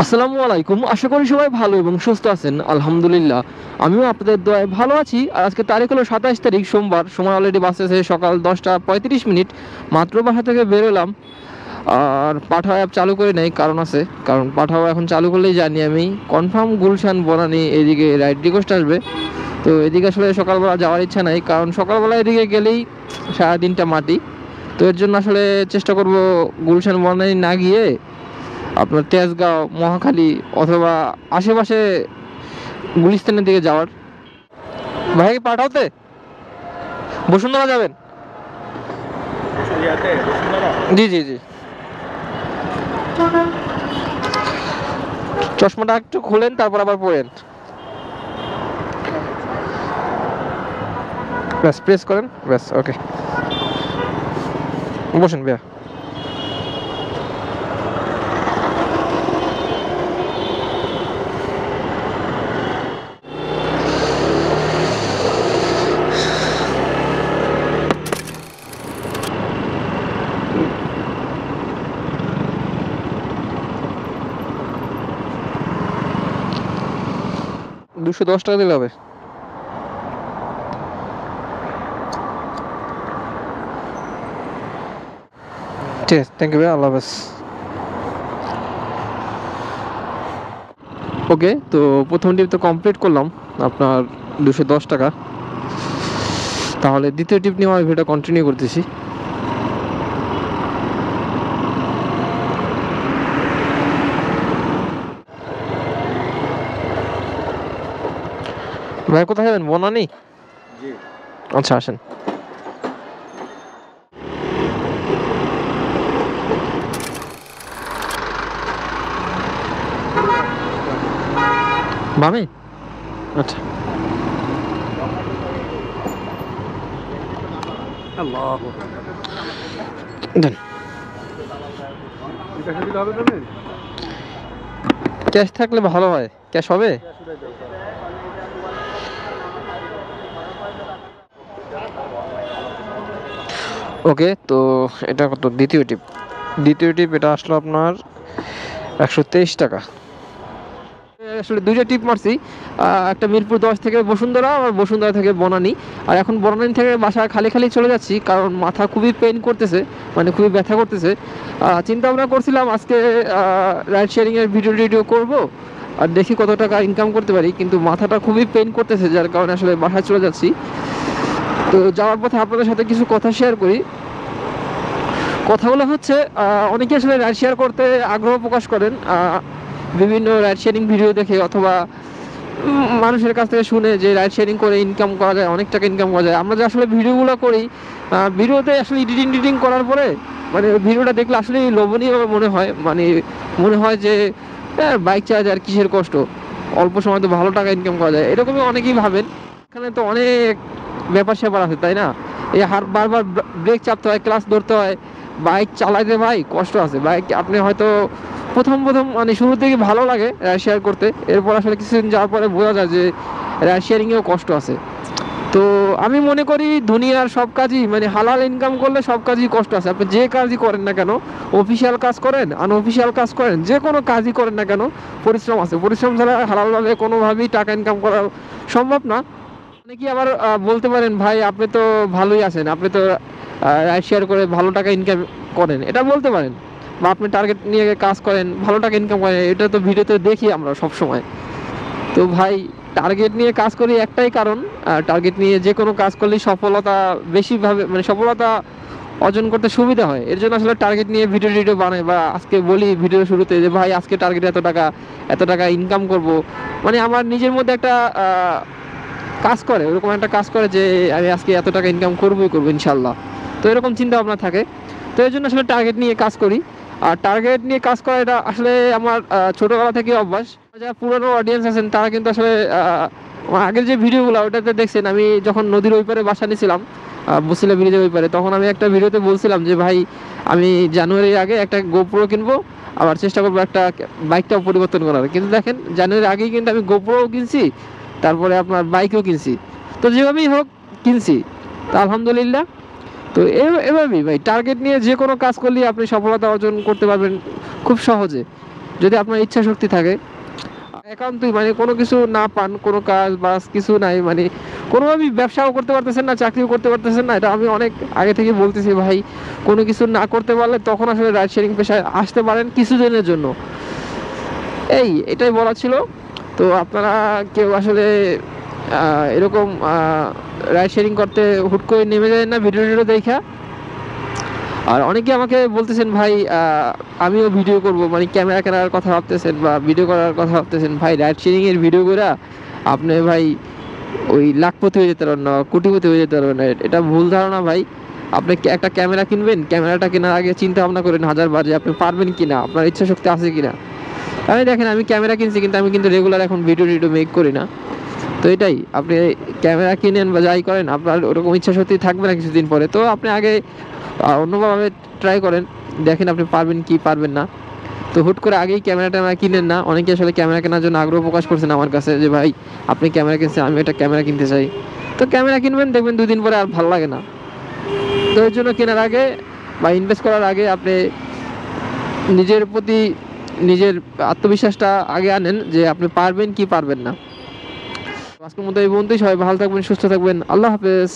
আসসালামু আলাইকুম। আশা করি সবাই ভালো এবং সুস্থ আছেন। আলহামদুলিল্লাহ আমিও আপনাদের দোয়ায় ভালো আছি। আর আজকে তারিখ হলো 27 তারিখ সোমবার। সময় অলরেডি বাজতেছে সকাল 10টা 35 মিনিট। মাত্র বাসা থেকে বেরোলাম। আর পাঠাও অ্যাপ চালু করে নেই, কারণ আছে। কারণ পাঠাও এখন চালু করলেই জানি আমি কনফার্ম গুলশান বনানী এদিকে রাইড রিকোয়েস্ট আসবে। তো এদিকে আসলে সকালবেলা যাওয়ার ইচ্ছা নাই, কারণ সকালবেলা এদিকে গেলেই সারাদিনটা মাটি। তো এর জন্য আসলে চেষ্টা করব গুলশান বনানী না গিয়ে আপনার তেজগাঁও মহাখালী অথবা আশেপাশে গুলিস্তানের দিকে যাওয়ার। ভাই পাঠাওতে বসুন্ধরা যাবেন? জি জি জি। চশমাটা একটু খুলেন, তারপর আবার পরেন। ব্যাস প্রেস করেন, ব্যাস ওকে। বসেন ভাইয়া। $210 দিলে হবে। ঠিক আছে, থ্যাংক ইউ ভাই, আল্লাহ হাফেজ। ওকে, তো প্রথম টিপ তো কমপ্লিট করলাম, আপনার $210। তাহলে দ্বিতীয় টিপ নিয়ে আমার ভিডিওটা কন্টিনিউ করতেছি। ভাই কোথায় যাবেন? বনানী? জি। আচ্ছা আসেন। বামে? আচ্ছা। দেন। ক্যাশ থাকলে ভালো হয়। ক্যাশ হবে? ওকে, তো এটা কত? দ্বিতীয় টিপ। দ্বিতীয় টিপ এটা আসলো আপনার $123। আসলে দুইটা টিপ মারছি, একটা মিরপুর 10 থেকে বসুন্ধরা, আর বসুন্ধরা থেকে বনানী। আর এখন বনানী থেকে বাসায় খালি খালি চলে যাচ্ছি, কারণ মাথা খুবই পেইন করতেছে, মানে খুবই ব্যথা করতেছে। চিন্তা ভাবনা করছিলাম আজকে রাইড শেয়ারিংয়ের ভিডিও করব, আর দেখি কত টাকা ইনকাম করতে পারি, কিন্তু মাথাটা খুবই পেইন করতেছে, যার কারণে আসলে বাসায় চলে যাচ্ছি। তো যাওয়ার পথে আপনাদের সাথে কিছু কথা শেয়ার করি। কথাগুলো হচ্ছে, অনেকে আসলে রাইড শেয়ার করতে আগ্রহ প্রকাশ করেন বিভিন্ন রাইড শেয়ারিং ভিডিও দেখে, অথবা মানুষের কাছ থেকে শুনে যে রাইড শেয়ারিং করে ইনকাম করা যায়, অনেক টাকা ইনকাম করা যায়। আমরা যে আসলে ভিডিওগুলো করি, ভিডিওতে আসলে এডিটিং করার পরে মানে ভিডিওটা দেখলে আসলেই লোভনীয় মনে হয়, মানে মনে হয় যে বাইক চালাতে আর কিসের কষ্ট, অল্প সময় তো ভালো টাকা ইনকাম করা যায়, এরকমই অনেকেই ভাবেন। এখানে তো অনেক ব্যাপার স্যাপার আছে, তাই না? এই বারবার ব্রেক চাপতে হয়, ক্লাস ধরতে হয়, বাইক চালাতে ভাই কষ্ট আছে। বাইক আপনি হয়তো প্রথম মানে শুরু থেকে ভালো লাগে রাইড শেয়ার করতে, এরপর আসলে কিছুদিন যাওয়ার পরে বোঝা যায় যে রাইড শেয়ারিংয়েও কষ্ট আছে। তো আমি মনে করি দুনিয়ার সব কাজই, মানে হালাল ইনকাম করলে সব কাজই কষ্ট আছে। আপনি যে কাজই করেন না কেন, অফিসিয়াল কাজ করেন আনঅফিসিয়াল কাজ করেন, যে কোনো কাজই করেন না কেন, পরিশ্রম আছে। পরিশ্রম ছাড়া হালালভাবে কোনোভাবেই টাকা ইনকাম করা সম্ভব না। অনেকেই আবার বলতে পারেন, ভাই আপনি তো ভালোই আছেন, আপনি তো রাইড শেয়ার করে ভালো টাকা ইনকাম করেন, এটা বলতে পারেন। বা আপনি টার্গেট নিয়ে কাজ করেন, ভালো টাকা ইনকাম করেন, এটা তো ভিডিওতে দেখি আমরা সব সময়। তো ভাই টার্গেট নিয়ে কাজ করি একটাই কারণ, টার্গেট নিয়ে যে কোনো কাজ করলেই সফলতা বেশিভাবে, মানে সফলতা অর্জন করতে সুবিধা হয়। এর জন্য আসলে টার্গেট নিয়ে ভিডিও বানাই, বা আজকে বলি ভিডিও শুরুতে যে ভাই আজকে টার্গেট এত টাকা ইনকাম করব। মানে আমার নিজের মধ্যে একটা কাজ করে, ওরকম একটা কাজ করে যে আমি আজকে এত টাকা ইনকাম করবো ইনশাল্লাহ। তো এরকম চিন্তা ভাবনা থাকে। তো এই জন্য আসলে টার্গেট নিয়ে কাজ করি। আর টার্গেট নিয়ে কাজ করা এটা আসলে আমার ছোটোবেলা থেকে অভ্যাস। যারা পুরনো অডিয়েন্স আছেন তারা কিন্তু আসলে আমার আগের যে ভিডিওগুলো ওটাতে দেখছেন, আমি যখন নদীর ওই পারে বাসা নিয়েছিলাম, বসিলা ব্রিজের ওই পারে, তখন আমি একটা ভিডিওতে বলছিলাম যে ভাই আমি জানুয়ারির আগে একটা গোপ্রো কিনবো, আবার চেষ্টা করবো একটা বাইকটাও পরিবর্তন করার। কিন্তু দেখেন জানুয়ারির আগেই কিন্তু আমি গোপ্রোও কিনছি, তারপরে আপনার বাইকও কিনছি। তো যেভাবেই হোক কিনছি, তা আলহামদুলিল্লাহ। তো এভাবেই ভাই টার্গেট নিয়ে যে কোনো কাজ করলেই আপনি সফলতা অর্জন করতে পারবেন খুব সহজে। যদি আপনার ইচ্ছা শক্তি থাকে। একান্তই মানে কোনো কিছু না পান, কোনো কাজ বাজ কিছু নাই, মানে কোনোভাবেই ব্যবসাও করতে পারতেছেন না, চাকরিও করতে পারতেছেন না, এটা আমি অনেক আগে থেকে বলতেছি ভাই। কোনো কিছু না করতে পারলে তখন আসলে রাইড শেয়ারিং পেশায় আসতে পারেন কিছুদিনের জন্য। এটাই বলা ছিল। তো আপনারা কেউ আসলে এরকম রাইড শেয়ারিং করতে হুট করে নেমে যায় না ভিডিও টিডিও দেখা। আর অনেকে আমাকে বলতেছেন ভাই আমিও ভিডিও করব, মানে ক্যামেরা কেনার কথা ভাবতেছেন বা ভিডিও করার কথা ভাবতেছেন, ভাই রাইড শেয়ারিং এর ভিডিও করে আপনি ভাই ওই লাখপতি হয়ে যেতে পারবেন না, কোটিপতি হয়ে যেতে পারবেন না। এটা ভুল ধারণা ভাই। আপনি একটা ক্যামেরা কিনবেন, ক্যামেরাটা কেনার আগে চিন্তা ভাবনা করেন 1000 বার যে আপনি পারবেন কিনা, আপনার ইচ্ছা শক্তি আছে কিনা। আমি দেখেন আমি ক্যামেরা কিনছি, কিন্তু আমি কিন্তু রেগুলার এখন ভিডিও টিডিও মেক করি না। তো এটাই, আপনি ক্যামেরা কিনেন বা যাই করেন, আপনার ওরকম ইচ্ছা শক্তি থাকবে না কিছুদিন পরে। তো আপনি আগে অন্যভাবে ট্রাই করেন, দেখেন আপনি পারবেন কি পারবেন না। তো হুট করে আগেই ক্যামেরা ট্যামেরা কিনেন না। অনেকে আসলে ক্যামেরা কেনার জন্য আগ্রহ প্রকাশ করছেন আমার কাছে যে ভাই আপনি ক্যামেরা কিনছেন, আমি একটা ক্যামেরা কিনতে চাই। তো ক্যামেরা কিনবেন, দেখবেন 2 দিন পরে আর ভালো লাগে না। তো এর জন্য কেনার আগে বা ইনভেস্ট করার আগে আপনি নিজের প্রতি নিজের আত্মবিশ্বাসটা আগে আনেন যে আপনি পারবেন কি পারবেন না। আজকের মতো এই পর্যন্তই। সবাই ভালো থাকবেন, সুস্থ থাকবেন। আল্লাহ হাফেজ।